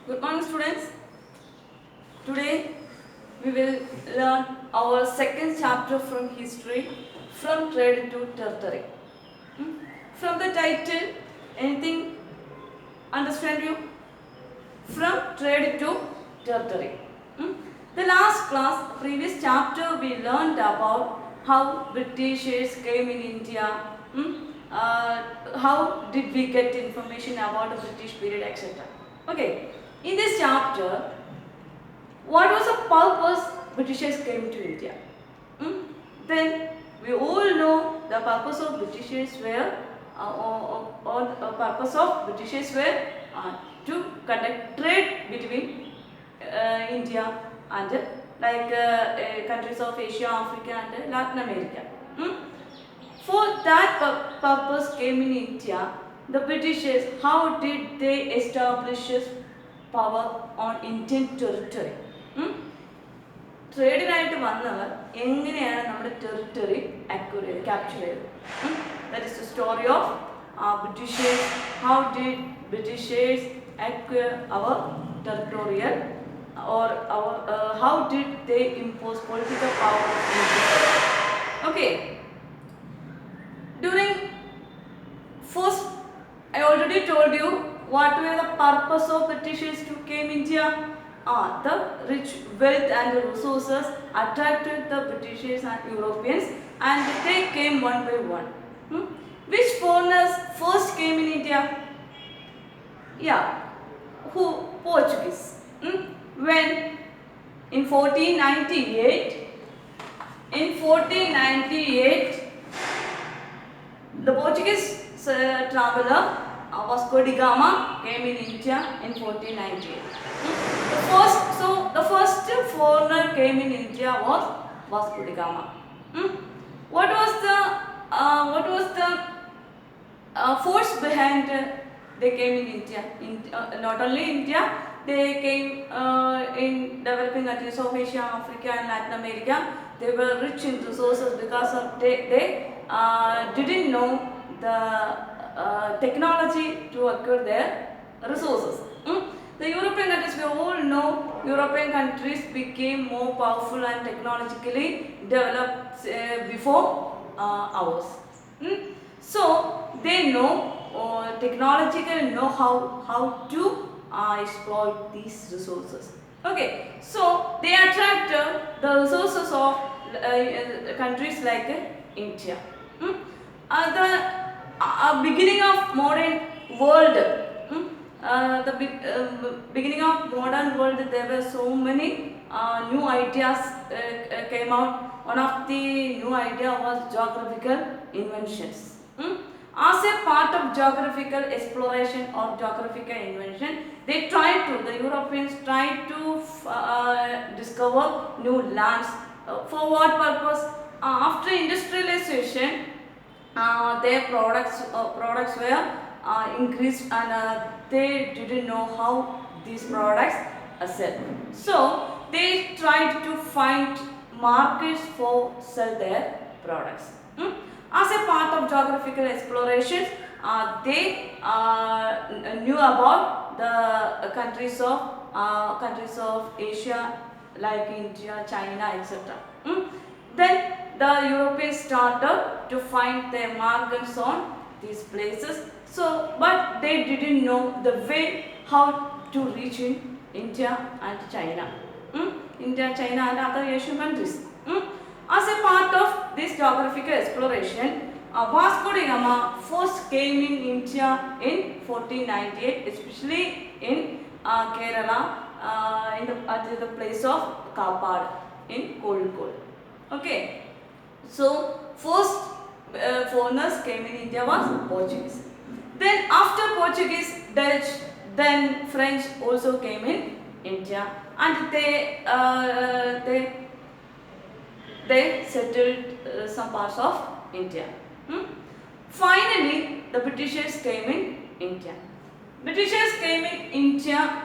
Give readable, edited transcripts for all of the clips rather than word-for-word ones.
Good morning, students. Today we will learn our second chapter from history, from trade to territory. Hmm? From the title, anything understand you? From trade to territory. Hmm? The last class, previous chapter, we learned about how Britishers came in India. Hmm? How did we get information about the British period, etc. Okay. In this chapter, what was the purpose Britishers came to India? Hmm? Then we all know the purpose of Britishers were or the purpose of Britishers were to conduct trade between India and countries of Asia, Africa and Latin America. Hmm? For that purpose came in India, the Britishers, how did they establish power on Indian territory? Hmm? ട്രേഡിനായിട്ട് വന്നവർ എങ്ങനെയാണ് നമ്മുടെ territory acquire ചെയ്ത് capture ചെയ്തത്? That is the story of Britishers. How did Britishers acquire our territorial or our how did they impose political power on India? Okay. During first, I already told you what were the purpose of Britishers to came India. The rich wealth and the resources attracted the Britishers and Europeans, and they came one by one. Which foreigners first came in India? Yeah, who? Portuguese. When in 1498, the Portuguese traveler Vasco da Gama came in India in 1498. The first foreigner came in India was Vasco da Gama. What was the force behind they came in India? Not only India, they came in developing countries of Asia, Africa and Latin America. They were rich in resources because of they didn't know the technology to acquire their resources. The European countries, we all know, European countries became more powerful and technologically developed before ours. So they know technological know how to exploit these resources. Okay, so they attracted the resources of countries like India. The beginning of modern world. Beginning of modern world, there were so many new ideas came out. One of the new idea was geographical inventions. As a part of geographical exploration or geographical invention, the Europeans tried to discover new lands. For what purpose? After industrialization, their products were increased, and they didn't know how these products are sold. So they tried to find markets for sell their products. As a part of geographical exploration, they knew about the countries of Asia like India, China, etc. Then the Europeans started to find their markets on these places. So, but they didn't know the way how to reach in India and China. India, China and other Asian countries. As a part of this geographical exploration, Vasco da Gama first came in India in 1498, especially in Kerala, at the place of Kapad in Kozhikode. Okay, so first foreigners came in India was Portuguese. Then after Portuguese, Dutch, then French also came in India, and they settled some parts of India. Finally, the Britishers came in India. Britishers came in India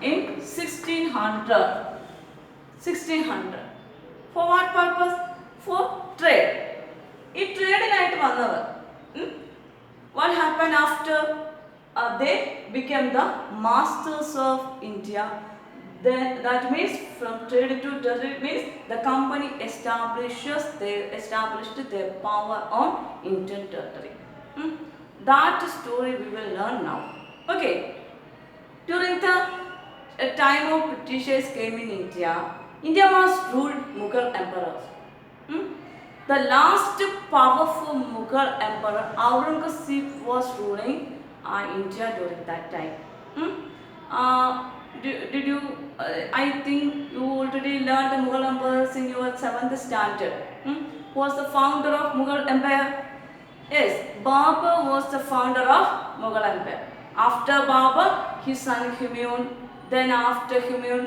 in 1600. For what purpose? For trade. If trade night വന്നവർ, what happened after they became the masters of India. Then that means from trade to territory means the company established their power on Indian territory. Hmm? That story we will learn now. Okay. During the time of Britishers came in India, India was ruled Mughal emperors. Hmm? The last powerful Mughal emperor Aurangzeb was ruling India during that time. Hmm? Did you? I think you already learned the Mughal emperors in your 7th standard. Hmm? Who was the founder of Mughal Empire? Yes, Babur was the founder of Mughal Empire. After Babur, his son Humayun. Then after Humayun,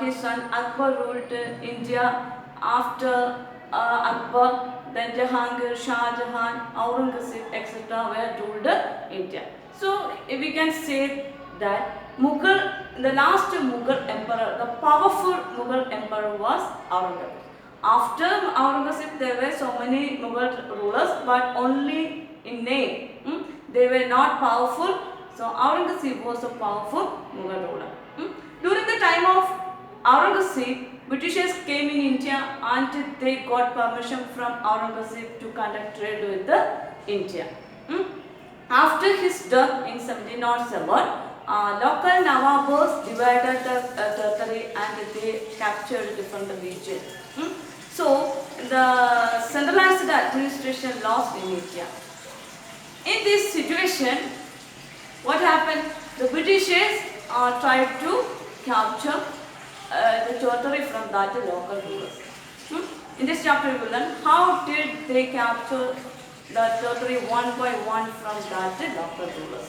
his son Akbar ruled India. After Akbar, then Jahangir, Shah Jahan, Aurangzeb, etc. were ruled India. So we can say that the last Mughal emperor, the powerful Mughal emperor was Aurangzeb. After Aurangzeb, there were so many Mughal rulers, but only in name. They were not powerful. So Aurangzeb was a powerful Mughal ruler. During the time of Aurangzeb, Britishers came in India and they got permission from Aurangzeb to conduct trade with India. After his death in 1707, local Nawabs divided the territory and they captured different regions. So the centralized administration lost in India. In this situation, what happened? The Britishers tried to capture the territory from that local rulers. In this chapter we will learn how did they capture the territory one by one from that local rulers.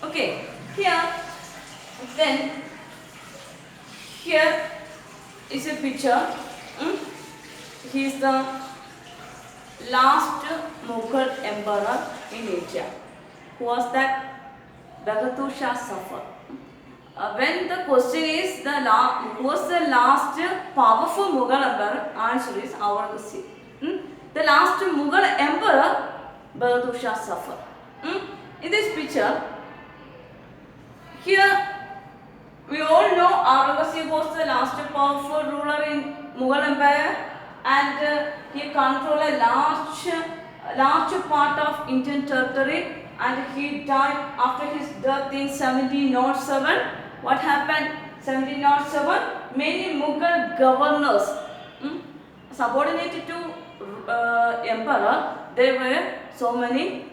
Okay, here is a picture. He is the last Mughal emperor in India. Who was that? Bahadur Shah Zafar. When the question is who was the last powerful Mughal emperor, answer is Aurangzeb. The last Mughal emperor, Bahadur Shah Zafar. In this picture, here we all know Aurangzeb was the last powerful ruler in Mughal Empire, and he controlled a large part of Indian territory, and he died after his death in 1707. What happened? 1707, many Mughal governors subordinated to emperor. There were so many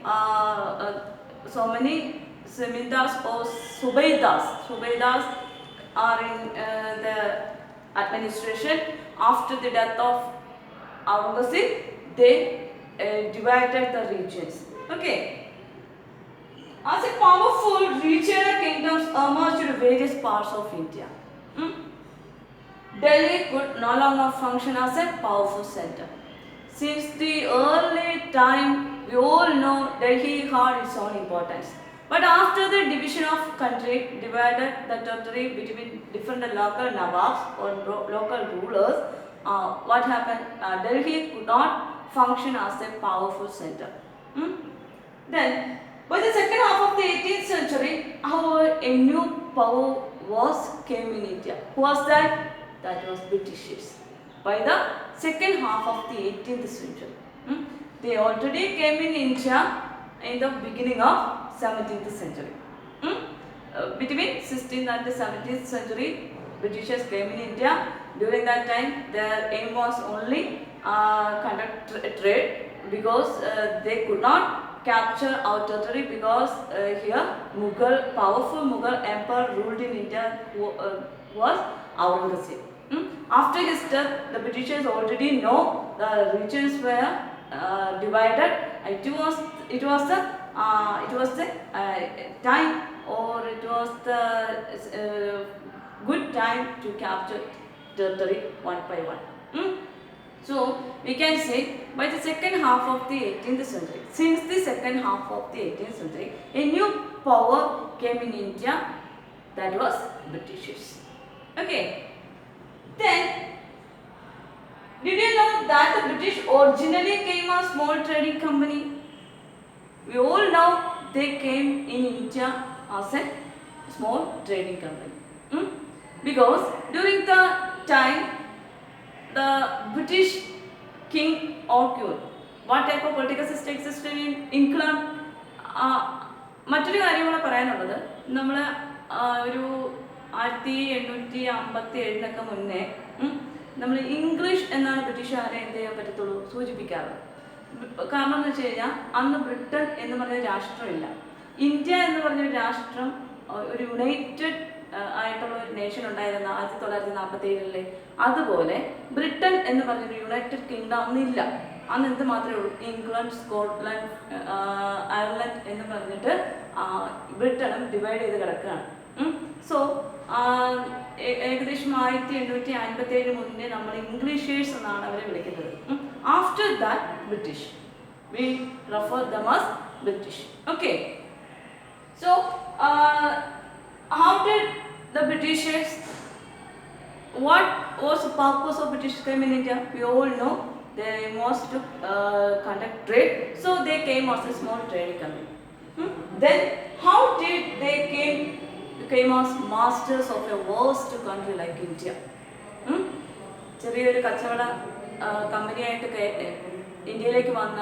Zamindars or Subaidas. Subaidas are in the administration. After the death of Aurangzeb, they divided the regions. Okay. As a powerful regional kingdoms emerged in various parts of India. Delhi could no longer function as a powerful center. Since the early time, we all know Delhi had its own importance. But after the division of country, divided the territory between different local Nawabs or local rulers, what happened? Delhi could not function as a powerful center. Then, by the second half of the 18th century, a new power came in India. Who was that? That was Britishers. By the second half of the 18th century. They already came in India in the beginning of 17th century. Between 16th and the 17th century, Britishers came in India. During that time, their aim was only conduct trade, because they could not capture our territory, because here powerful Mughal emperor ruled in India was Aurangzeb. After his death, the Britishers already know the regions were divided. It was the time, or it was the good time to capture territory one by one. So we can say by the second half of the 18th century, since the second half of the 18th century, a new power came in India, that was Britishers. Okay. Then, did you know that the British originally came as small trading company? We all know they came in India as a small trading company. Because during the time the British king or queen, what type of political system existed in England? മറ്റൊരു കാര്യം കൂടെ പറയാനുള്ളത്, നമ്മൾ ഒരു 1857 മുന്നേ നമ്മൾ English എന്നാണ് ബ്രിട്ടീഷുകാരെ എന്ത് ചെയ്യാൻ പറ്റത്തുള്ളൂ സൂചിപ്പിക്കാറ്. കാരണം എന്ന് വെച്ച് കഴിഞ്ഞാൽ അന്ന് ബ്രിട്ടൻ എന്ന് പറഞ്ഞ രാഷ്ട്രമില്ല. ഇന്ത്യ എന്ന് പറഞ്ഞൊരു രാഷ്ട്രം ഒരു യുണൈറ്റഡ് ആയിട്ടുള്ള ഒരു നേഷൻ ഉണ്ടായിരുന്ന 1947 അതുപോലെ ബ്രിട്ടൻ എന്ന് പറഞ്ഞൊരു യുണൈറ്റഡ് കിങ്ഡം അന്നില്ല. അന്ന് എന്ത് മാത്രമേ ഉള്ളൂ, ഇംഗ്ലണ്ട്, സ്കോട്ട്ലൻഡ്, അയർലൻഡ് എന്ന് പറഞ്ഞിട്ട് ബ്രിട്ടനും ഡിവൈഡ് ചെയ്ത് കിടക്കുകയാണ്. സോ ഏകദേശം 1857 മുന്നേ നമ്മൾ ഇംഗ്ലീഷേഴ്സ് എന്നാണ് അവരെ വിളിക്കുന്നത്. After that British, we refer them as British. Okay, so how did the Britishers, what was the purpose of British came in India? We all know they must to conduct trade, so they came as a small trading company. Then how did they came as masters of a vast country like India? ചെറിയൊരു കച്ചവട കമ്പനിയായിട്ട് ഇന്ത്യയിലേക്ക് വന്ന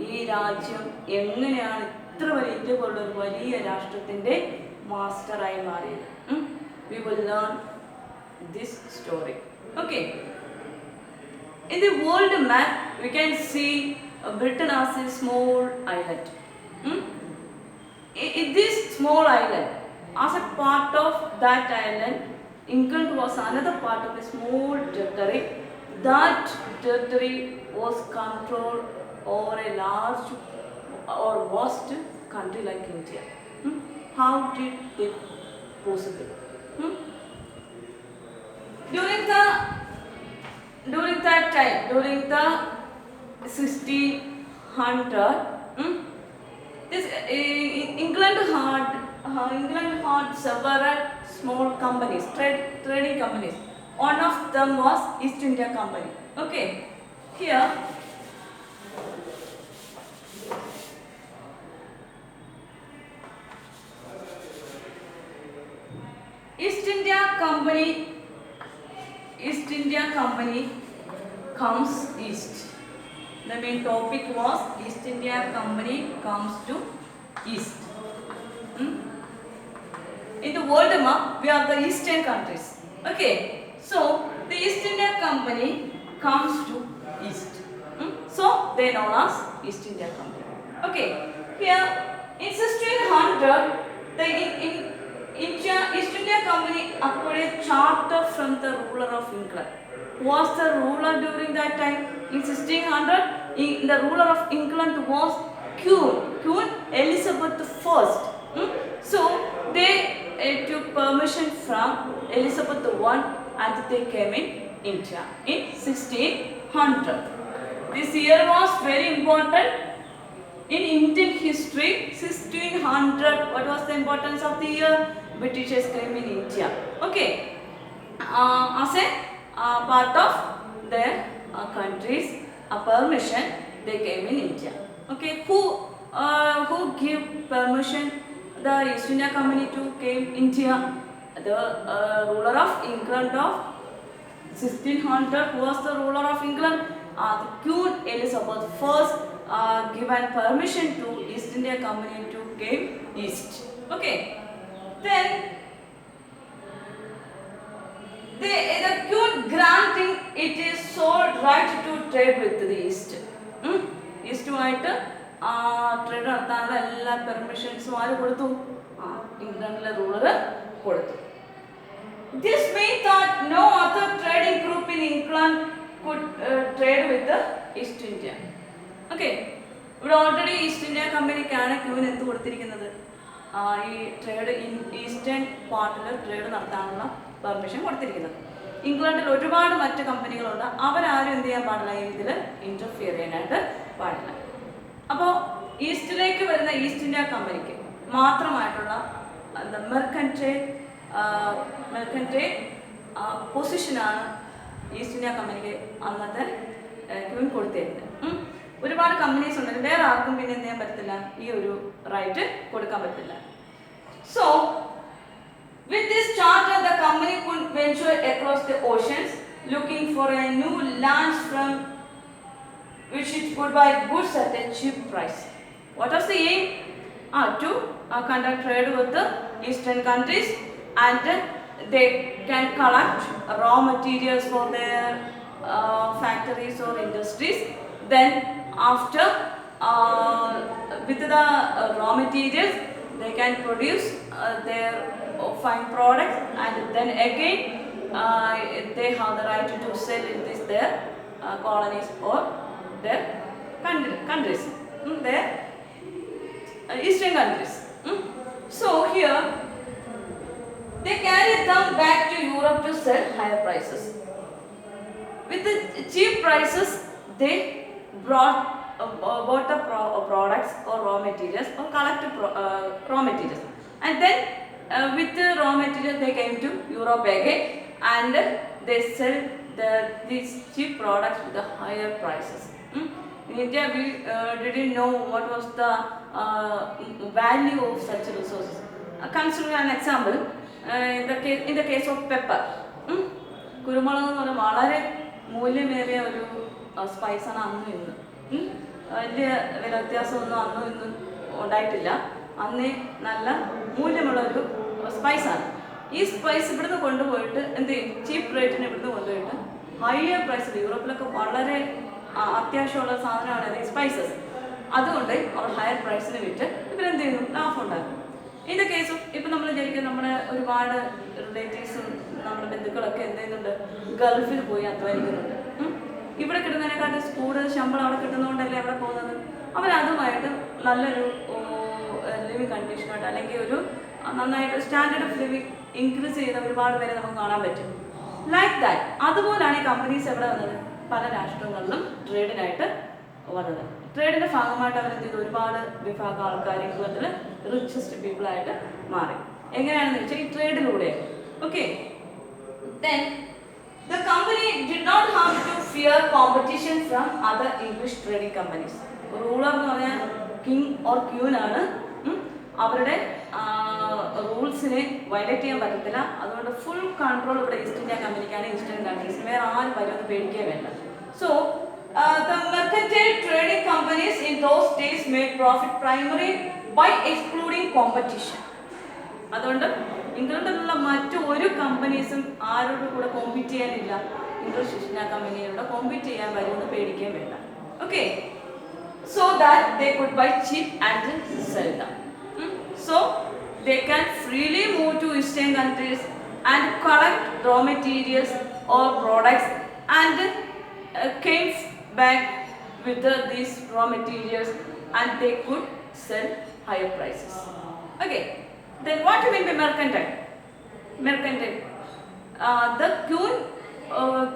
ഈ രാജ്യം എങ്ങനെയാണ് ഇത്ര വലിയ India പോലുള്ള ഒരു വലിയ രാഷ്ട്രത്തിൻ്റെ മാസ്റ്ററായി മാറിയത്? We will learn this story. Okay. In the world map, we can see Britain as a small island. In this small island, as a part of that island, England was another part of a small territory. That territory was controlled over a large or vast country like India. How did it possible? During that time, during the 1600, this England had several small companies, trading companies. One of them was East India Company. Okay, here East India Company comes east. The main topic was East India Company comes to east. In the world map, we have the eastern countries. Okay, so the East India Company comes to east. So they known as East India Company. Okay, here in 1600, the East India Company acquired a charter from the ruler of England. Who was the ruler during that time? In 1600, the ruler of England was Queen Elizabeth I. So they took permission from Elizabeth I and they came in India in 1600. This year was very important in Indian history. 1600, what was the importance of the year? Britishers came in India. Okay, as a part of their country's permission, they came in India. Okay, who give permission the East India Company to came India? The ruler of England of 1600. Who was the ruler of England? The Queen Elizabeth I given permission to East India Company to came east. Okay. Then the Queen granting it is sole right to trade with the East. ഈസ്റ്റുമായിട്ട് trade നടത്താനുള്ള എല്ലാ പെർമിഷൻസും ആര് കൊടുത്തു? ഇംഗ്ലണ്ടിലെ ruler കൊടുത്തു. This means that no other trading group in England could trade with the East India. Okay, ഇവിടെ already east India കമ്പനിക്കാണ് queen എന്ത് കൊടുത്തിരിക്കുന്നത്? ഈ ട്രേഡ് ഈസ്റ്റേൺ പാർട്ടിൽ ട്രേഡ് നടത്താനുള്ള പെർമിഷൻ കൊടുത്തിരിക്കുന്നത്. ഇംഗ്ലണ്ടിൽ ഒരുപാട് മറ്റ് കമ്പനികളുണ്ട്, അവരാരും എന്ത് ചെയ്യാൻ പാടില്ല, ഇതിൽ ഇൻ്റർഫിയർ ചെയ്യാനായിട്ട് പാടില്ല. അപ്പോൾ ഈസ്റ്റിലേക്ക് വരുന്ന ഈസ്റ്റ് ഇന്ത്യ കമ്പനിക്ക് മാത്രമായിട്ടുള്ള മെർക്കൻറ്റൈൽ പൊസിഷനാണ് ഈസ്റ്റ് ഇന്ത്യ കമ്പനിക്ക് അന്നത്തെ ക്യൂൻ കൊടുത്തിരുന്നത്. ഒരുപാട് കമ്പനീസ് ഉണ്ട്, വേറെ ആർക്കും പിന്നെ എന്ത് ചെയ്യാൻ പറ്റത്തില്ല, ഈ ഒരു റൈറ്റ് കൊടുക്കാൻ പറ്റില്ല. So, with this charter, the company could venture across the oceans looking for a new land from which it could buy goods at a cheap price. What was the aim? To conduct trade with the eastern countries, and they can collect raw materials for their factories or industries. Then after with the raw materials, they can produce their fine products, and then again they have the right to sell in this their colonies or their countries, their eastern countries. So here they carried them back to Europe to sell higher prices. With the cheap prices, they bought the products or raw materials or collected raw materials, and then with the raw materials they came to Europe again, and they sell these cheap products with the higher prices. In India, we didn't know what was the value of such resources. Consider an example, in the case of pepper. കുരുമുളക് എന്ന് പറയുന്നത് വളരെ മൂല്യമേറിയ ഒരു സ്പൈസാണ് അന്നും ഇന്ന്. വലിയ വില വ്യത്യാസമൊന്നും അന്നും ഇന്നും ഉണ്ടായിട്ടില്ല. അന്നേ നല്ല മൂല്യമുള്ളൊരു സ്പൈസാണ്. ഈ സ്പൈസ് ഇവിടുന്ന് കൊണ്ടുപോയിട്ട് എന്ത് ചെയ്യും? ചീപ്പ് റേറ്റിന് ഇവിടുന്ന് കൊണ്ടുപോയിട്ട് ഹയർ പ്രൈസിൽ, യൂറോപ്പിലൊക്കെ വളരെ അത്യാവശ്യമുള്ള സാധനമാണ് ഈ സ്പൈസസ്. അതുകൊണ്ട് അവർ ഹയർ പ്രൈസിന് വിറ്റ് ഇവരെന്ത് ചെയ്യുന്നു? ലാഭം ഉണ്ടാക്കും. ഇതിൻ്റെ കേസും ഇപ്പം നമ്മൾ വിചാരിക്കും, നമ്മുടെ ഒരുപാട് റിലേറ്റീവ്സും നമ്മുടെ ബന്ധുക്കളൊക്കെ എന്ത് ചെയ്യുന്നുണ്ട്? ഗൾഫിൽ പോയി അധ്വാനിക്കുന്നുണ്ട്. ഇവിടെ കിട്ടുന്നതിനെക്കാട്ടും കൂടുതൽ ശമ്പളം അവിടെ കിട്ടുന്നതുകൊണ്ടല്ലേ അവിടെ പോകുന്നത്. അവരതുമായിട്ട് നല്ലൊരു ലിവിങ് കണ്ടീഷനായിട്ട്, അല്ലെങ്കിൽ ഒരു നന്നായിട്ട് സ്റ്റാൻഡേർഡ് ഓഫ് ലിവിങ് ഇൻക്രീസ് ചെയ്ത ഒരുപാട് പേരെ നമുക്ക് കാണാൻ പറ്റും. Like that. അതുപോലാണ് ഈ കമ്പനീസ് എവിടെ വന്നത്? പല രാഷ്ട്രങ്ങളിലും ട്രേഡിനായിട്ട് വന്നത്. ട്രേഡിൻ്റെ ഭാഗമായിട്ട് അവരെന്ത് ചെയ്തു? ഒരുപാട് വിഭാഗം ആൾക്കാർ ഇംഗ്ലണ്ടിൽ റിച്ചസ്റ്റ് പീപ്പിളായിട്ട് മാറി. എങ്ങനെയാണെന്ന് വെച്ചാൽ ഈ ട്രേഡിലൂടെ. Okay, then the company did not have to fear competition from other English trading companies. Ruler എന്ന് പറഞ്ഞാൽ കിങ് ഓർ ക്യൂൻ ആണ്. അവരുടെ റൂൾസിനെ വയലേറ്റ് ചെയ്യാൻ പറ്റത്തില്ല. അതുകൊണ്ട് ഫുൾ കൺട്രോൾ ഇവിടെ ഈസ്റ്റ് ഇന്ത്യ കമ്പനിക്കാണ്, ഈസ്റ്റേൺ കൺട്രീസിന്. വേറെ ആരും വരുമെന്ന് പേടിക്കാൻ വേണ്ട. So the mercantile trading companies in those days made profit primarily by excluding competition. അതുകൊണ്ട് ഇംഗ്ലണ്ടിലുള്ള മറ്റു ഒരു കമ്പനീസും ആരോടും കൂടെ കോമ്പീറ്റ് ചെയ്യാനില്ല. ഇംഗ്ലീഷ് ഈസ്റ്റ് ഇന്ത്യ കമ്പനിയോട് കോമ്പീറ്റ് ചെയ്യാൻ വരുമെന്ന് പേടിക്കാൻ വേണ്ട. Okay, so that they could buy cheap and sell them. So they can freely move to eastern countries and collect raw materials or products, and came back with these raw materials, and they could sell higher prices. Okay, then what do you mean by mercantile? Mercantile, the queen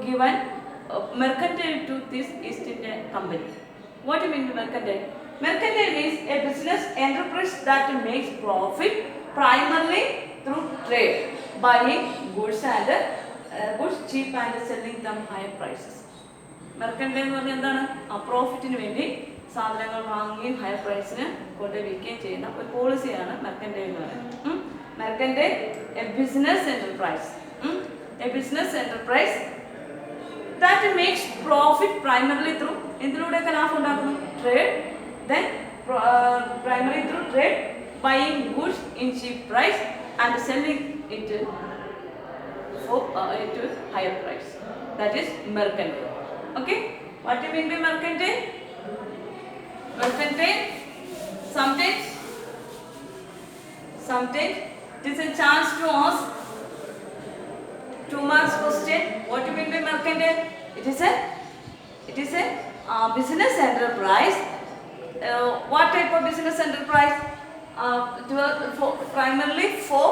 given mercantile to this East India company. What do you mean by mercantile? Mercantile is a business enterprise that makes profit primarily through trade, buying goods and goods cheap and selling them higher prices. Mercantile എന്ന് പറഞ്ഞാൽ എന്താണ്? പ്രോഫിറ്റിന് വേണ്ടി സാധനങ്ങൾ വാങ്ങുകയും higher പ്രൈസിന് കൊണ്ട് വിൽക്കുകയും ചെയ്യുന്ന ഒരു പോളിസിയാണ് മെർക്കൻറ്റൈൽ എന്ന് പറയുന്നത്. Mercantile a business enterprise, a business enterprise that makes profit primarily through, എന്തിലൂടെയൊക്കെ ലാഭം ഉണ്ടാക്കുന്നു? Trade, then primary through trade, buying goods in cheap price and selling it for to higher price. That is mercantile. Okay, what do you mean by mercantile? Mercantile, sometimes it is a chance to ask 2 marks question. What do you mean by mercantile? It is a business enterprise. What type of business enterprise? Primarily for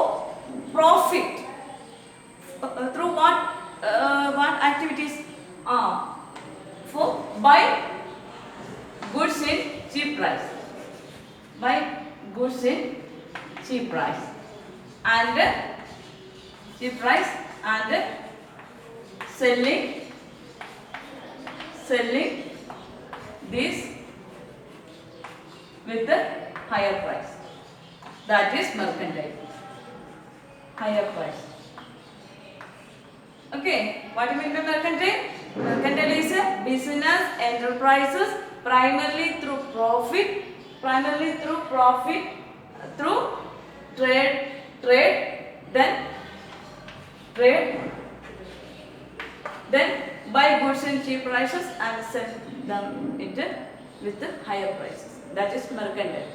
profit. Through what activities? For buy goods in cheap price. Buy goods in cheap price and selling this with the higher price. That is mercantile. higher price. Okay, what do you mean by mercantile? Mercantile is a business enterprises primarily through profit, through trade, then trade, then buy goods in cheap prices and sell them with the higher prices. That is mercantile.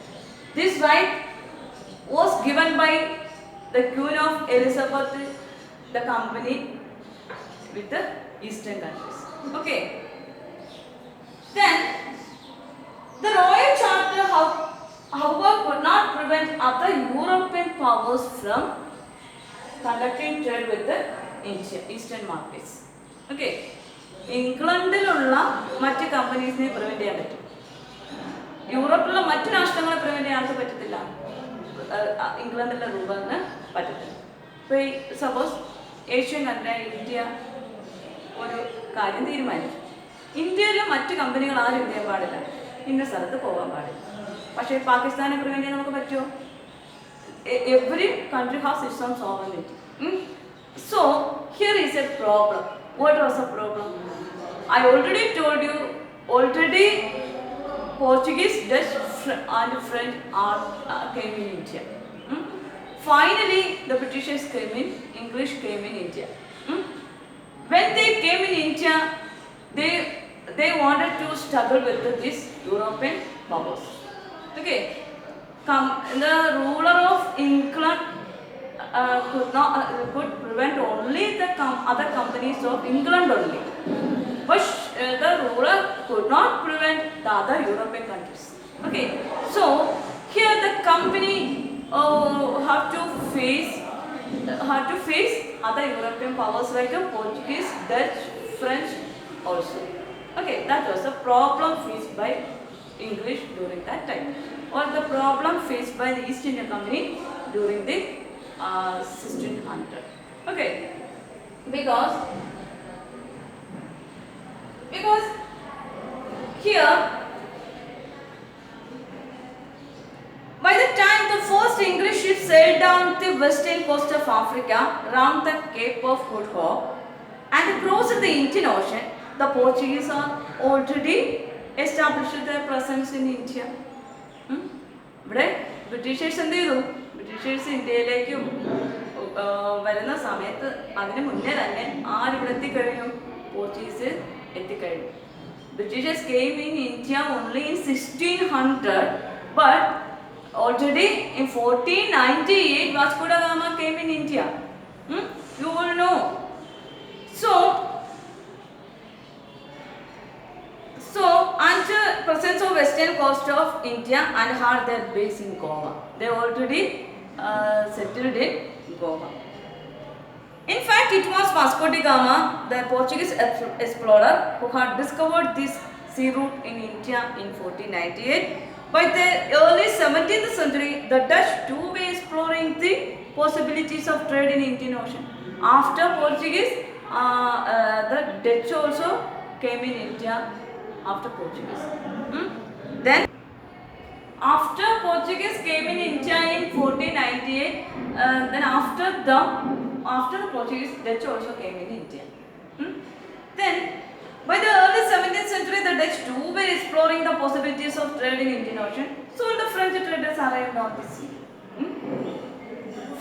This right was given by the Queen of Elizabeth, the company with the eastern countries. Okay. Then the Royal Charter, however, could not prevent other European powers from conducting trade with the eastern markets. Okay. ഇംഗ്ലണ്ടിലുള്ള മറ്റ് കമ്പനീസിനെ prevent ചെയ്യാൻ പറ്റും. യൂറോപ്പിലുള്ള മറ്റു രാഷ്ട്രങ്ങളെ prevent ചെയ്യാൻ പറ്റത്തില്ല. ഇംഗ്ലണ്ടിലെ റൂളിന് പറ്റത്തില്ല. ഇപ്പോൾ ഈ സപ്പോസ് ഏഷ്യൻ കൺട്രി ഇന്ത്യ ഒരു കാര്യം തീരുമാനിച്ചു. ഇന്ത്യയിലെ മറ്റ് കമ്പനികൾ ആരും എന്ത് ചെയ്യാൻ പാടില്ല, ഇന്ന സ്ഥലത്ത് പോകാൻ പാടില്ല. പക്ഷേ പാകിസ്ഥാനെ പ്രിവെന്റ് ചെയ്യാൻ നമുക്ക് പറ്റുമോ? Every country has it's on sovereignty. So here is a problem. What was the problem? I already told you, Portuguese, Dutch and French came in India. Finally, the Britishers came in, English came in India. When they came in India, they wanted to struggle with these European powers. Okay, the ruler of England could prevent only the other companies of England only, but the ruler could not prevent the other European countries. Okay, so here the company have to face other European powers like Portuguese, Dutch, French also. Okay, that was a problem faced by English during that time, or the problem faced by the East India Company during the 1600. Okay, because here by the time the first English ships sailed down the western coast of Africa around the Cape of Good Hope and crossed the Indian Ocean, the Portuguese are already established their presence in India. ഇവിടെ Britishers എന്ത് ചെയ്തു? Britishers ഇന്ത്യയിലേക്കും വരുന്ന സമയത്ത് അതിന് മുന്നേ തന്നെ ആരിവിടെ എത്തിക്കഴിഞ്ഞു? Portuguese എത്തിക്കഴിഞ്ഞു. Britishers came in India only in 1600, but already in 1498 Vasco da Gama came in India. You will know. So and presence of western coast of India and had their base in Goa. They already settled in Goa. In fact, it was Vasco da Gama, the Portuguese explorer, who had discovered this sea route in India in 1498. By the early 17th century, the Dutch too were exploring the possibilities of trade in Indian Ocean. After Portuguese, the Dutch also came in India after Portuguese. Then after Portuguese came in India in 1498, then after the Portuguese, Dutch also came in India. Then by the early 17th century, the Dutch too were exploring the possibilities of trade in Indian Ocean. So the French traders arrived on the sea.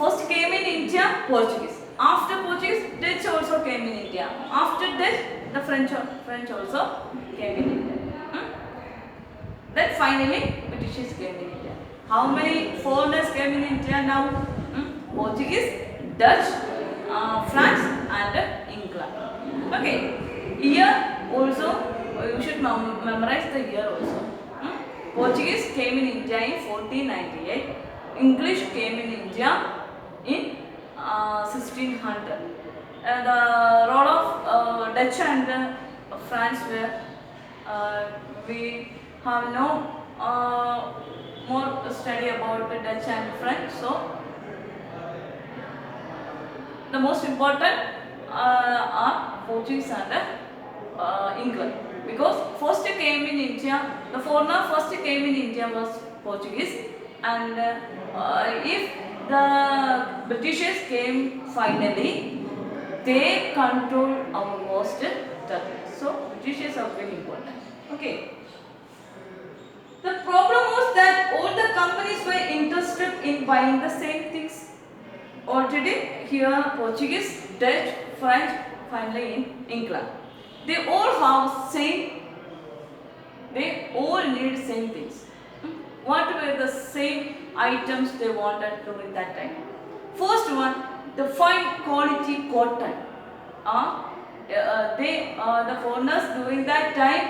First came in India Portuguese. After Portuguese, Dutch also came in India. After Dutch, the French also came in India. Then finally, Britishers came in India. How many foreigners came in India now? Portuguese, Dutch, France and England. Okay, year also you should memorize the year also. Portuguese came in India in 1498. English came in India in 1600. The role of Dutch and France were we have no more study about the Dutch and French. So the most important are Portuguese and England, because first came in India, the foreigner first came in India was Portuguese, and if the Britishers came finally, they control our most territory. So Britishers are very important. Okay. The problem was that all the companies were interested in buying the same things. Already here Portuguese, Dutch, French, finally in England. They all have same, they all need same things. What were the same items they wanted during that time? First one, the fine quality cotton. The foreigners during that time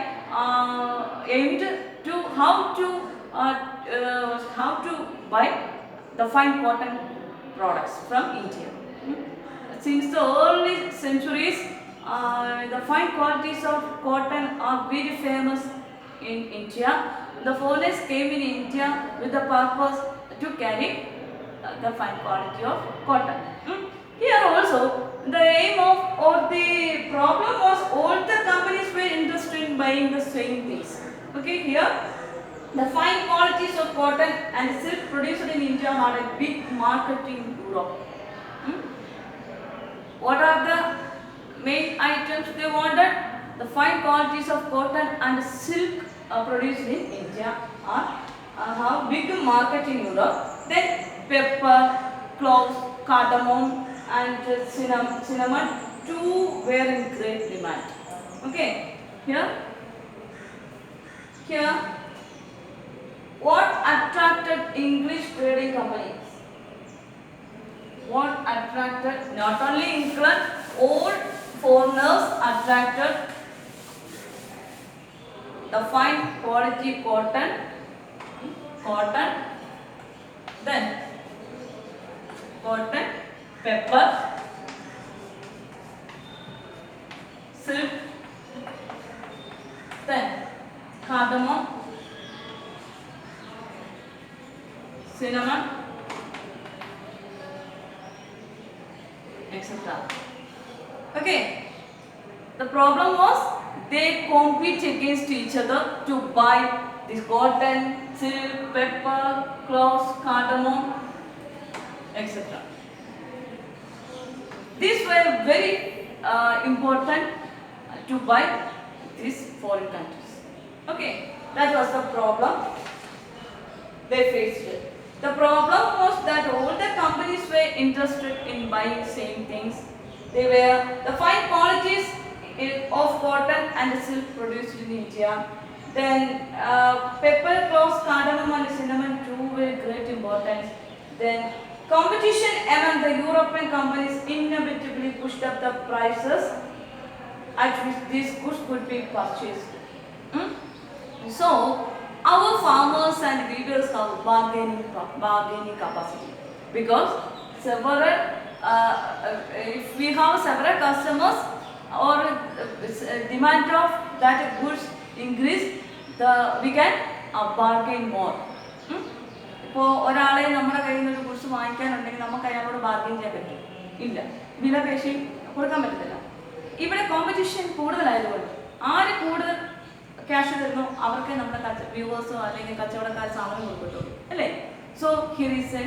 aimed to how to buy the fine cotton products from India. Since the early centuries, the fine qualities of cotton are very famous in India. The foreigners came in India with the purpose to carry the fine quality of cotton. Here also, the aim of or the problem was all the companies were interested in buying the same things. Okay, here the fine qualities of cotton and silk produced in India had a big market in Europe. What are the main items they wanted? The fine qualities of cotton and silk produced in India have big market in Europe. Then pepper, cloves, cardamom and cinnamon too were in great demand. Okay, here what attracted English trading companies? What attracted not only England, all foreigners attracted the fine quality cotton, then cotton, pepper, silk, then cardamom, cinnamon, etc. Okay, the problem was they compete against each other to buy this cotton, silk, pepper, cloves, cardamom, etc. These were very important to buy these foreign countries. Okay, that was the problem they faced. The problem was that all the companies were interested in buying same things. They were the fine qualities of cotton and silk produced in India. Then pepper, cloves, cardamom and cinnamon too were great importance. Then competition among the European companies inevitably pushed up the prices at which these goods could be purchased. So our farmers and leaders have bargaining capacity, because several if we have several customers or demand of that goods increase, we can bargain more. ഇപ്പോൾ ഒരാളെ നമ്മുടെ കയ്യിൽ നിന്ന് ഒരു goods വാങ്ങിക്കാനുണ്ടെങ്കിൽ നമുക്ക് അയാളോട് bargain ചെയ്യാൻ പറ്റും? ഇല്ല, വില പേശി കൊടുക്കാൻ പറ്റത്തില്ല. ഇവിടെ കോമ്പറ്റീഷൻ കൂടുതലായതുകൊണ്ട് ആര് കൂടുതൽ ക്യാഷ് തരുന്നു അവർക്ക് നമ്മുടെ വ്യൂവേഴ്സോ അല്ലെങ്കിൽ കച്ചവടക്കാർ സാധനം കൊടുക്കത്തുള്ളൂ, അല്ലേ? So here is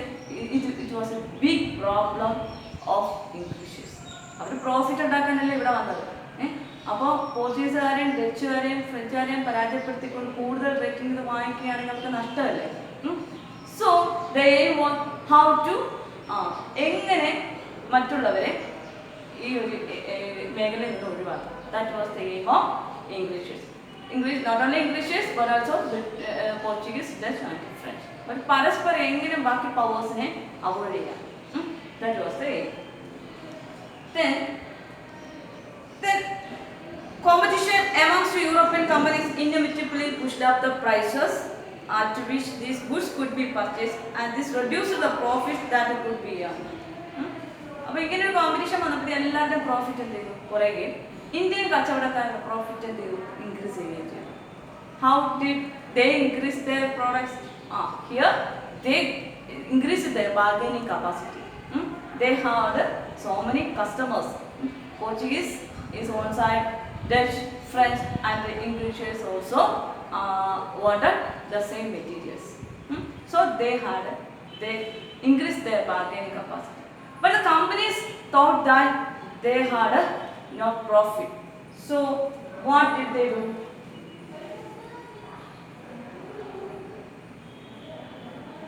it was a big problem of Englishers. അവർ പ്രോഫിറ്റ് ഉണ്ടാക്കാനല്ലേ ഇവിടെ വന്നത്. അപ്പോൾ പോർച്ചുഗീസുകാരെയും ഡച്ചുകാരെയും ഫ്രഞ്ചുകാരെയും പരാജയപ്പെടുത്തിക്കൊണ്ട് കൂടുതൽ റേറ്റിംഗ് ഇത് വാങ്ങിക്കുകയാണെങ്കിൽ അവർക്ക് നഷ്ടമല്ലേ? So the aim was how to എങ്ങനെ മറ്റുള്ളവരെ ഈ ഒരു മേഖലയിൽ നിന്ന് ഒഴിവാക്കാം. That was the aim of Englishers. English, not only Englishes but also Portuguese, Dutch and French. But പരസ്പരം എങ്ങനെ ബാക്കി പവേഴ്സിനെ അവോയ്ഡ് ചെയ്യാം. That was the aim. Then competition amongst European companies inevitably pushed up the prices at which these goods could be purchased, and this reduced the profits that could be earned. അപ്പോൾ ഇങ്ങനെ ഒരു competition വന്നപ്പോൾ എല്ലാവരുടെയും profit എന്ത് ചെയ്തു? കുറയുകയും Indian കച്ചവടക്കാരുടെ profit എന്ത് ചെയ്തു? ഇൻക്രീസ് ചെയ്യുകയും ചെയ്തു. How did they increase their products? Here they increased their bargaining capacity. They had so many customers. Portuguese is one side, Dutch, French and the Englishes also wanted the same materials. So they increase their bargaining capacity. But the companies thought that they had no profit. So what did they do?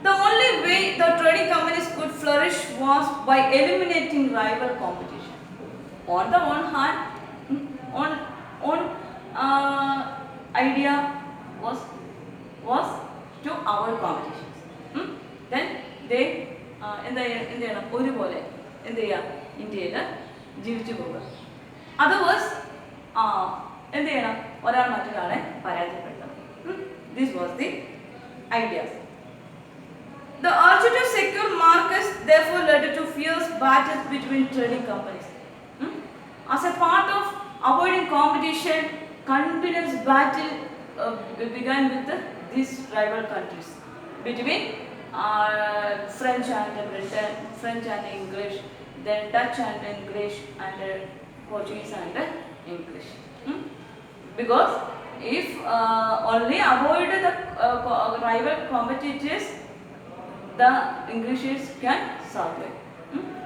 The only way the trading companies could flourish was by eliminating rival competition. On the one hand, idea was to avoid competitions. Then they എന്താണ് ഒരുപോലെ എന്ത് ചെയ്യുക ഇന്ത്യയിൽ ജീവിച്ചു പോവുക. Others എന്ത് ചെയ്യണം ഒരാൾ മറ്റൊരാളെ പരാജയപ്പെടുത്തണം. This was the ideas. The urge to secure markets therefore led to fierce battles between trading companies. As a part of avoiding competition, continuous battle began with these rival countries between French and Britain, French and English, then Dutch and English, and Portuguese and English. Because if only avoid the rival competitors, the Englishes can survive.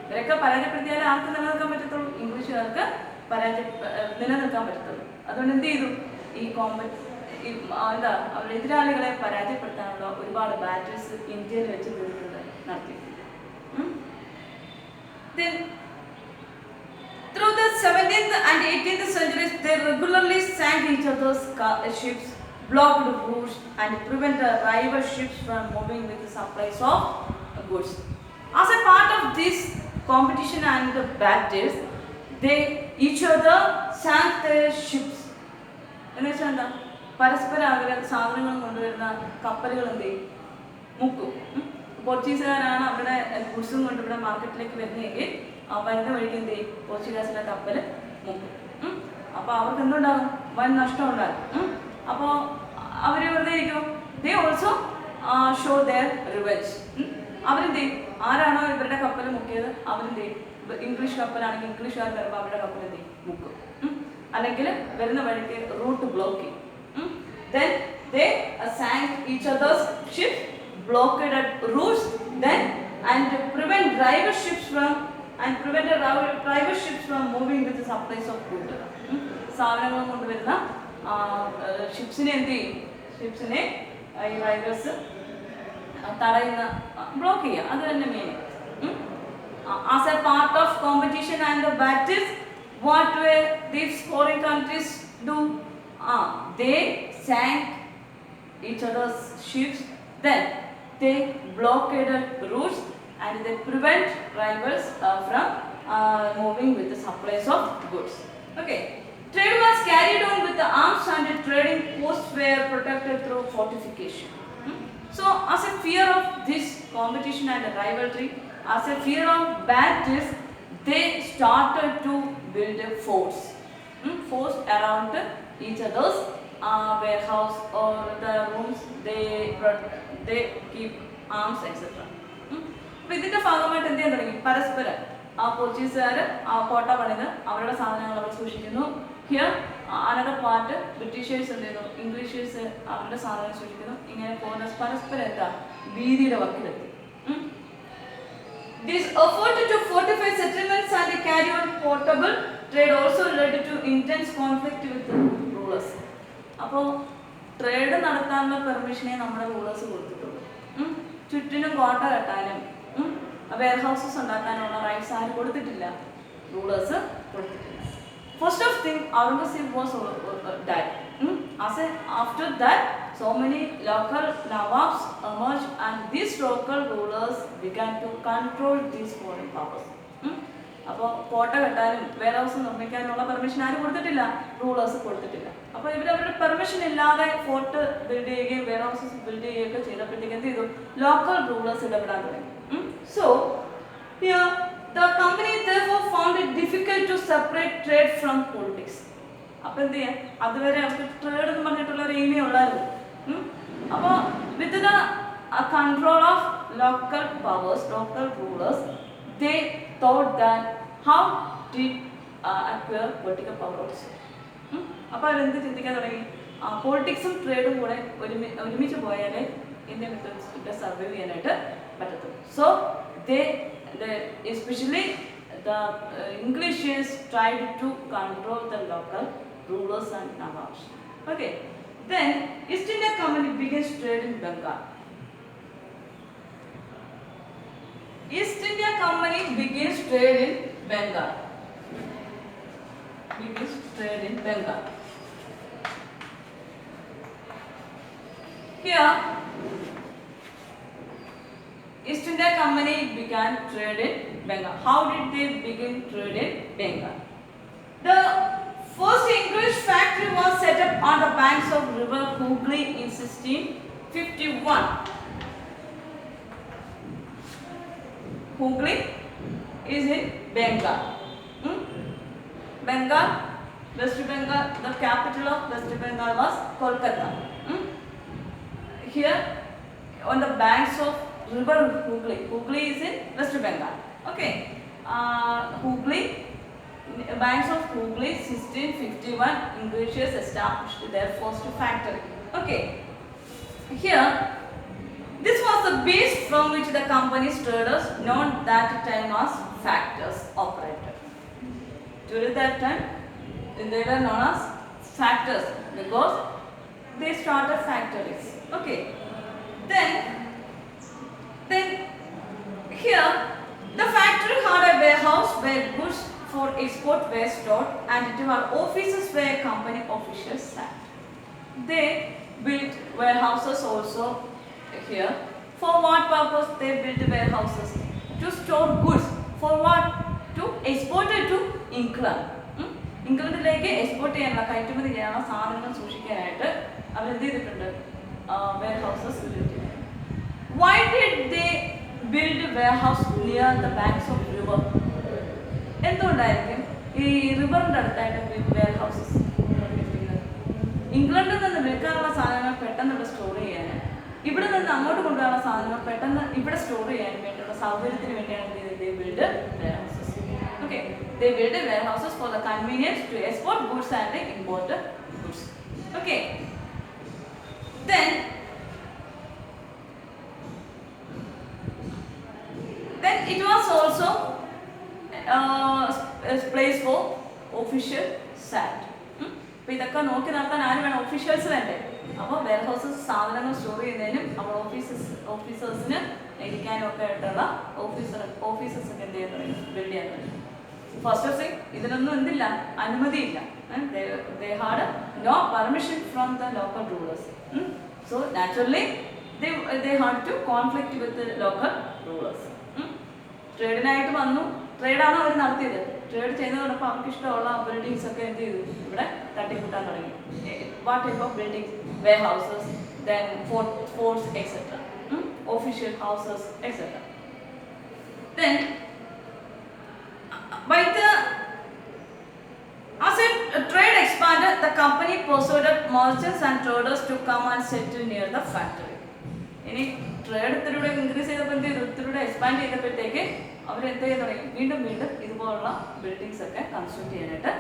ഇവരൊക്കെ പരാജയപ്പെടുത്തിയാൽ ആർക്ക് നിലനിൽക്കാൻ പറ്റത്തുള്ളൂ? ഇംഗ്ലീഷുകാർക്ക് നിലനിൽക്കാൻ പറ്റത്തുള്ളൂ. അതുകൊണ്ട് എന്ത് ചെയ്തു? അവരുടെ എതിരാളികളെ പരാജയപ്പെടുത്താനുള്ള ഒരുപാട് ബാറ്റിൽസ് ഇന്ത്യയിൽ വെച്ച് നടത്തി. Then through the 17th and 18th centuries, they regularly sank each other's ships, blocked routes, and prevented rival ships from moving with the supplies of goods. As a part of this competition and the battles, they each other sank their ships. എന്ന് വെച്ചാൽ എന്താ? പരസ്പരം അവരെ സാധനങ്ങൾ കൊണ്ടുവരുന്ന കപ്പലുകൾ എന്ത് ചെയ്യും? മുക്കും. പോർച്ചുഗീസുകാരാണ് അവരുടെ ഗുഡ്സും കൊണ്ട് ഇവിടെ മാർക്കറ്റിലേക്ക് വരുന്നതെങ്കിൽ വരുന്ന വഴിക്ക് എന്ത് ചെയ്യും? പോർച്ചുഗീസിലെ കപ്പൽ മുക്കും. അപ്പോൾ അവർക്ക് എന്തുണ്ടാകും? വൻ നഷ്ടം ഉണ്ടാകും. അപ്പോൾ അവർ വെറുതെ ഇരിക്കും. They also show their revenge. അവരെന്ത് ചെയ്യും? ആരാണോ ഇവരുടെ കപ്പൽ മുക്കിയത് അവരെന്ത് ചെയ്യും? ഇംഗ്ലീഷ് കപ്പലാണെങ്കിൽ ഇംഗ്ലീഷുകാർ വരുമ്പോൾ അവരുടെ കപ്പൽ എന്ത് ചെയ്യും? മുക്കും. അല്ലെങ്കിൽ വരുന്ന വഴിക്ക് റൂട്ട് ബ്ലോക്ക് ചെയ്യും. Then they sank each other's ships, blockaded routes, then and prevented rival ships from moving with the supplies of goods. സാധനങ്ങൾ കൊണ്ടുവരുന്ന ഷിപ്സിനെ എന്ത് ചെയ്യും? ഷിപ്സിനെ ഈ റൈവേഴ്സ് തടയുന്ന ബ്ലോക്ക് ചെയ്യുക. അത് തന്നെ main. As a part of competition and the battles, what were these foreign countries do? They sank each other's ships, then they blockaded routes, and they prevent rivals from moving with the supplies of goods. Okay. Trade was carried on with the arms, and the trading posts were protected through fortification. So, as a fear of this competition and rivalry, as a fear of battles, they started to build a force around each other's warehouse or the rooms they keep arms etc. അപ്പോൾ ഇതിൻ്റെ ഭാഗമായിട്ട് എന്ത് ചെയ്യാൻ തുടങ്ങി? പരസ്പരം പോർച്ചുഗീസുകാർ കോട്ട പണിത് അവരുടെ സാധനങ്ങൾ അവർ സൂക്ഷിക്കുന്നു. ഹിയർ അനദർ പാർട്ട് ബ്രിട്ടീഷേഴ്സ് എന്ത് ചെയ്യുന്നു? ഇംഗ്ലീഷേഴ്സ് അവരുടെ സാധനങ്ങൾ സൂക്ഷിക്കുന്നു. ഇങ്ങനെ പരസ്പരം എന്താ ഭീതിയുടെ വക്കിലെത്തി. This effort to fortify settlements and carry on portable trade also led to intense conflict with the rulers. അപ്പോൾ ട്രേഡ് നടത്താനുള്ള പെർമിഷനെ നമ്മുടെ റൂളേഴ്സ് കൊടുത്തിട്ടുള്ളൂ. ചുറ്റിനും കോട്ട കെട്ടാനും വെയർ ഹൗസസ് ഉണ്ടാക്കാനുള്ള റൈറ്റ്സ് ആരും കൊടുത്തിട്ടില്ല. റൂളേഴ്സ് കൊടുത്തിട്ടില്ല. First of thing Aurangzeb was died. After that, so many local nawabs emerged, and these local rulers began to control these foreign powers. അപ്പോൾ കോട്ട കെട്ടാനും വെയർ ഹൗസ് നിർമ്മിക്കാനുള്ള പെർമിഷൻ ആരും കൊടുത്തിട്ടില്ല, റൂളേഴ്സ് കൊടുത്തിട്ടില്ല. അപ്പോൾ ഇവരവരുടെ പെർമിഷൻ ഇല്ലാതെ ഫോർട്ട് ബിൽഡ് ചെയ്യുകയും വെയർ ഹൗസസ് ബിൽഡ് ചെയ്യുകയൊക്കെ ചെയ്തപ്പോഴത്തേക്ക് എന്ത് ചെയ്തു? ലോക്കൽ റൂളേഴ്സ് ഇടപെടാൻ തുടങ്ങി. So here the company therefore found it difficult to separate trade from politics. അപ്പോൾ എന്ത് ചെയ്യാം? അതുവരെ അവർക്ക് ട്രേഡ് എന്ന് പറഞ്ഞിട്ടുള്ള ഒരു എയിമേ ഉള്ളായിരുന്നു. അപ്പോൾ with the control of local powers, local rulers, they thought that how did acquire political power also. അപ്പോൾ അവരെന്ത് ചിന്തിക്കാൻ തുടങ്ങി? പോളിറ്റിക്സും ട്രേഡും കൂടെ ഒരുമിച്ച് പോയാലേ ഇന്ത്യൻ സർവൈവ് ചെയ്യാനായിട്ട് പറ്റത്തുള്ളൂ. So they especially the Englishes tried to control the local rulers and Nawabs. Okay. Then East India Company begins trade in Bengal. East India Company begins trade in Bengal. Begins trade in Bengal. Here, East India Company began trade in Bengal. How did they begin trade in Bengal? The first English factory was set up on the banks of river Hooghly in 1651. Hooghly is in Bengal. Bengal, West Bengal, the capital of West Bengal was Kolkata. Here, on the banks of river Hooghly. Hooghly is in West Bengal. Okay. Hooghly, banks of Hooghly, 1651, Englishes established their first factory. Okay. Here, this was the base from which the company's traders, known that time as factors, operated. During that time, they were known as factors because they started factories. Okay. Then here the factory had a warehouse where goods for export were stored, and it were offices where company officials sat. They built warehouses also here. For what purpose they built warehouses? To store goods. For what? To export it to England. ഇംഗ്ലണ്ടിലേക്ക് export ചെയ്യാനുള്ള കയറ്റുമതി ചെയ്യാനുള്ള സാധനങ്ങൾ സൂക്ഷിക്കാനായിട്ട് അവരെന്ത് ചെയ്തിട്ടുണ്ട്? Warehouses build ചെയ്തു. Why did they build a warehouse near the banks of river? എന്തുകൊണ്ടായിരിക്കും ഈ റിവറിൻ്റെ അടുത്തായിട്ട് വെയർഹൗസസ്? ഇംഗ്ലണ്ടിൽ നിന്ന് വിൽക്കാനുള്ള സാധനങ്ങൾ പെട്ടെന്ന് ഇവിടെ സ്റ്റോർ ചെയ്യാൻ, ഇവിടെ നിന്ന് അങ്ങോട്ട് കൊണ്ടുപോകാനുള്ള സാധനങ്ങൾ പെട്ടെന്ന് ഇവിടെ സ്റ്റോർ ചെയ്യാൻ വേണ്ടിയുള്ള സൗകര്യത്തിന് വേണ്ടിയാണ് they build warehouses. Okay, they build warehouses for the convenience to export goods and import goods. Okay, then it was also a place for official sat. അപ്പോൾ ഇതൊക്കെ നോക്കി നടത്താൻ ആര് വേണം? ഒഫീഷ്യൽസ് വേണ്ടേ? അപ്പോൾ വെയർഹൗസസ് സാധനങ്ങൾ സ്റ്റോർ ചെയ്യുന്നതിനും അപ്പോൾ ഓഫീസേഴ്സിന് ഇരിക്കാനും ഒക്കെ ആയിട്ടുള്ള ഓഫീസേഴ്സ് ഒക്കെ എന്ത് ചെയ്യാൻ തുടങ്ങി? ബിൽഡ് ചെയ്യാൻ തുടങ്ങി. ഫസ്റ്റ് ഓഫ് തിങ്, ഇതിനൊന്നും എന്തില്ല? അനുമതിയില്ല. They had no permission from the local rulers. So naturally they had to conflict with the local rulers. ട്രേഡിനായിട്ട് വന്നു. ട്രേഡാണ് അവർ നടത്തിയത്. ട്രേഡ് ചെയ്യുന്നതോടൊപ്പം അവർക്ക് ഇഷ്ടമുള്ള ബിൽഡിങ്സ് ഒക്കെ എന്ത് ചെയ്തു? ഇവിടെ തട്ടിക്കൂട്ടാൻ തുടങ്ങി. What type of buildings? Warehouses, then forts etcetera, official houses, etc. Then as trade expanded, the company persuaded merchants and traders to come and settle near the factory. ഇനി ട്രേഡ് ഇത്തിരിയുടെ ഇൻക്രീസ് ചെയ്തപ്പോൾ എന്ത് ചെയ്തു? ഇത്തിരിയുടെ expand ചെയ്തപ്പോഴത്തേക്ക് അവർ എന്ത് ചെയ്യാൻ തുടങ്ങി? വീണ്ടും ഇതുപോലുള്ള buildings ഒക്കെ കൺസ്ട്രക്ട് ചെയ്യാനായിട്ട്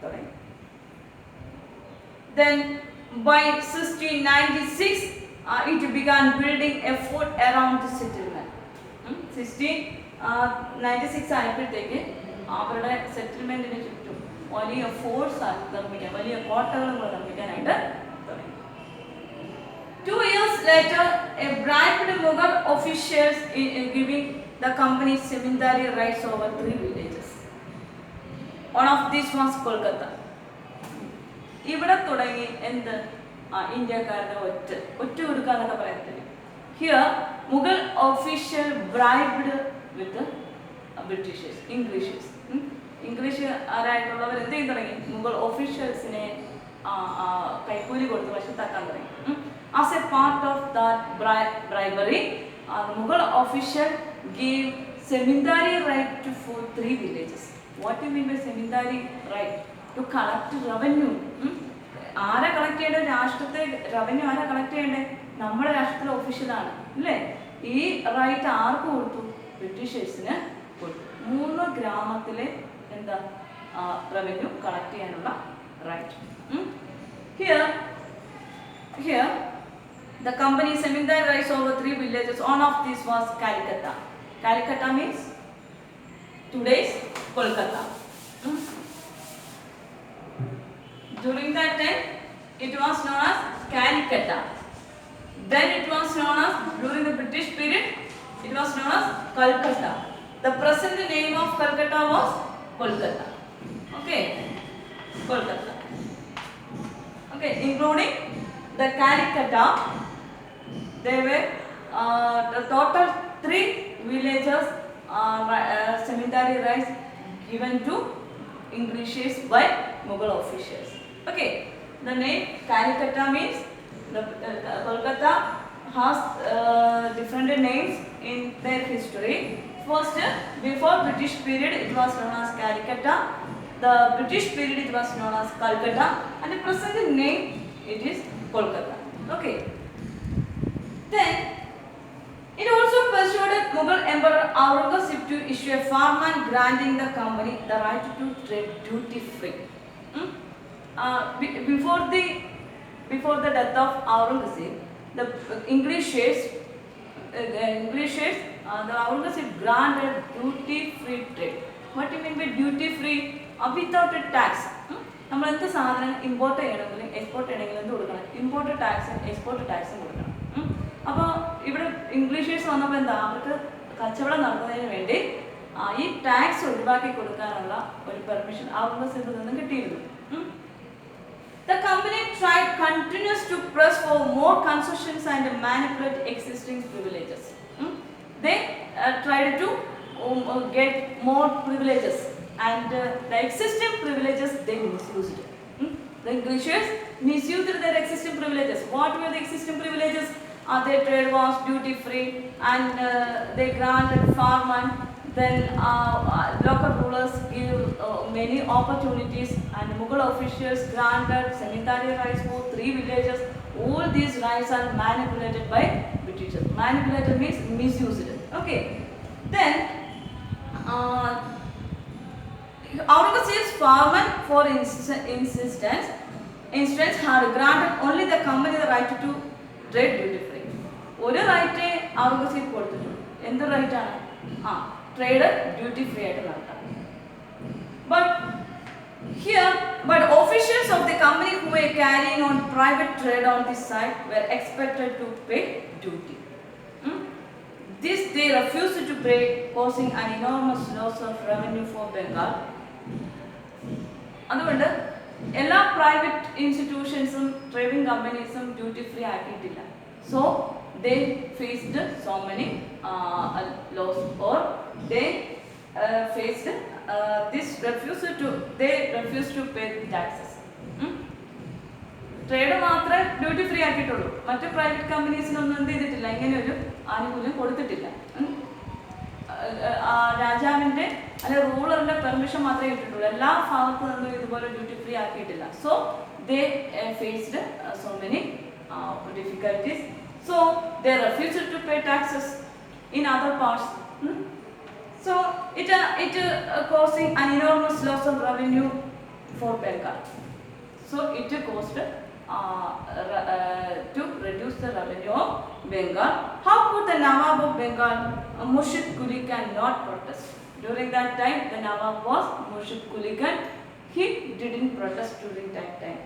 തുടങ്ങി. Then by 1696 it began building a fort around the settlement. 1696 ആയപ്പോഴത്തേക്ക് അവരുടെ സെറ്റിൽമെന്റിന് ചുറ്റും വലിയ ഫോർട്ട്സ് നിർമ്മിക്കാൻ, വലിയ കോട്ടകൾ നിർമ്മിക്കാനായിട്ട് തുടങ്ങി. 2 years later, a bribed Mughal officials giving the company zemindari rights over 3 villages. One of these was Kolkata. ഇവിടെ തുടങ്ങി എന്ത്? ഇന്ത്യക്കാരുടെ ഒറ്റ കൊടുക്കാന്നൊക്കെ പറയത്തില്ല. Here, Mughal official bribed with the Britishers, Englishes. English ആരായിട്ടുള്ളവർ എന്ത് ചെയ്ത് തുടങ്ങി? മുഗൾ ഓഫീഷ്യൽസിനെ കൈക്കൂലി കൊടുത്ത് വശത്താക്കാൻ തുടങ്ങി. As a part of that bribery, the Mughal official gave zemindari right to 3 villages. What do you mean by zemindari right? To collect revenue. ആരാ collect ചെയ്യേണ്ടത്? രാഷ്ട്രത്തെ റവന്യൂ ആരാ കളക്ട് ചെയ്യേണ്ടത്? നമ്മുടെ രാഷ്ട്രത്തിലെ ഒഫീഷ്യലാണ് അല്ലേ? ഈ റൈറ്റ് ആർക്ക് കൊടുത്തു? ബ്രിട്ടീഷേഴ്സിന് കൊടുത്തു. 3 ഗ്രാമത്തിലെ എന്താ റവന്യൂ കളക്ട് ചെയ്യാനുള്ള right. Here The company Zamindari rice over 3 villages. One of these was Calcutta. Calcutta means today's Kolkata. During that time, it was known as Calcutta. Then it was known as, during the British period, it was known as Calcutta. The present name of Calcutta was Kolkata. Okay, Kolkata. Okay, including the Calcutta, there were the total 3 villages Zamindari rice given to Englishes by Mughal officials. Okay, the name Calcutta means the Kolkata has different names in their history. First, before British period, it was known as Calcutta. The British period, it was known as Calcutta, and the present name, it is Kolkata. Okay. Then it also persuaded Mughal Emperor Aurangzeb to issue a farman granting the company the right to trade duty free. Before the death of Aurangzeb, the Englishes, the Aurangzeb granted duty free trade. What do you mean by duty free? Without a tax. നമ്മൾ എന്ത് സാധനം import ചെയ്യണമെങ്കിലും export ചെയ്യണമെങ്കിലും എന്ത് കൊടുക്കണം? Import ടാക്സും export ടാക്സും കൊടുക്കണം. അപ്പോൾ ഇവിടെ ഇംഗ്ലീഷേഴ്സ് വന്നപ്പോൾ എന്താ, അവർക്ക് കച്ചവടം നടത്തുന്നതിന് വേണ്ടി ഈ ടാക്സ് ഒഴിവാക്കി കൊടുക്കാനുള്ള ഒരു പെർമിഷൻ ഔറംഗസീബിൽ നിന്ന് കിട്ടിയിരുന്നു. The company tried continues to press for more concessions and manipulate existing privileges. They tried to get more privileges, and the existing privileges they misused. The Englishes misused their existing privileges. What were the existing privileges? Their trade was duty free, and they granted farmland. Then local rulers give many opportunities, and Mughal officials granted Zamindari rights for 3 villages. All these rights are manipulated by Britishers. Manipulated means misused. Okay. Then Aurangzeb's farmer, for instance, had granted only the company the right to trade duty free. ഒരു right Aurangzeb കൊടുത്തിട്ടുണ്ട്. എന്ത് റൈറ്റാണ്? Trade duty free ആയിട്ട് നടത്താം. But officials of the company who were carrying on private trade on this side were expected to pay duty. This they refused to pay, causing an enormous loss of revenue for Bengal. അതുകൊണ്ട് എല്ലാ private ഇൻസ്റ്റിറ്റ്യൂഷൻസും trading കമ്പനീസും duty free ആക്കിയിട്ടില്ല. So they faced so many loss, or they faced they refused to pay taxes. Trade മാത്രമേ duty free ആക്കിയിട്ടുള്ളൂ. മറ്റ് private കമ്പനീസിനൊന്നും എന്ത് ചെയ്തിട്ടില്ല, ഇങ്ങനെ ഒരു ആനുകൂല്യം കൊടുത്തിട്ടില്ല. രാജാവിൻ്റെ അല്ലെ റൂളറിൻ്റെ പെർമിഷൻ മാത്രമേ കിട്ടിയിട്ടുള്ളൂ. എല്ലാ ഭാഗത്തു നിന്നും ഇതുപോലെ ഡ്യൂട്ടി ഫ്രീ ആക്കിയിട്ടില്ല. So they faced so many difficulties. So they refused to pay taxes in other parts. So it causing an enormous loss of revenue for Bengal. So it caused to reduce the revenue of Bengal. How could the Nawab of Bengal, Murshid Quli Khan, not protest? During that time, the Nawab was Murshid Quli Khan. He didn't protest during that time.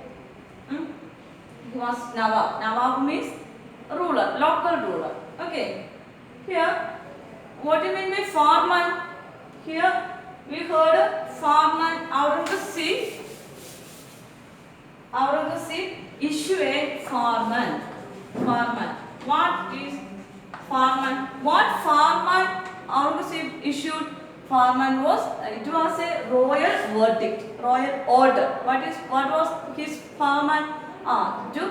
He was Nawab. Nawab means ruler, local ruler. Okay. Here, what do you mean by farmer? Here we heard farmer. Aurangzeb issue a farmer. What is farmer? What farmer Aurangzeb issued? Farmer was, it was a royal verdict, royal order. What was his farmer? To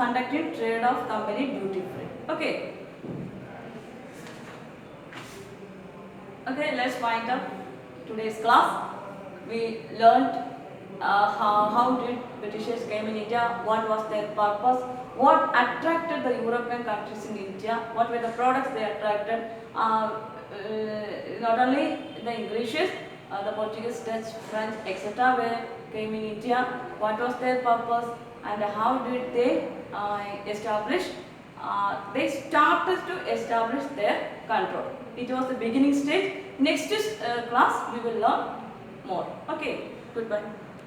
conducting trade of company duty free. Okay. Okay, let's wind up today's class. We learned how did Britishers came in India, what was their purpose, what attracted the European countries in India, what were the products they attracted. Not only the Englishes, the Portuguese, Dutch, French, etc. came in India. What was their purpose? And how did they establish they started to establish their control. It was the beginning stage. Next class we will learn more. Okay, goodbye.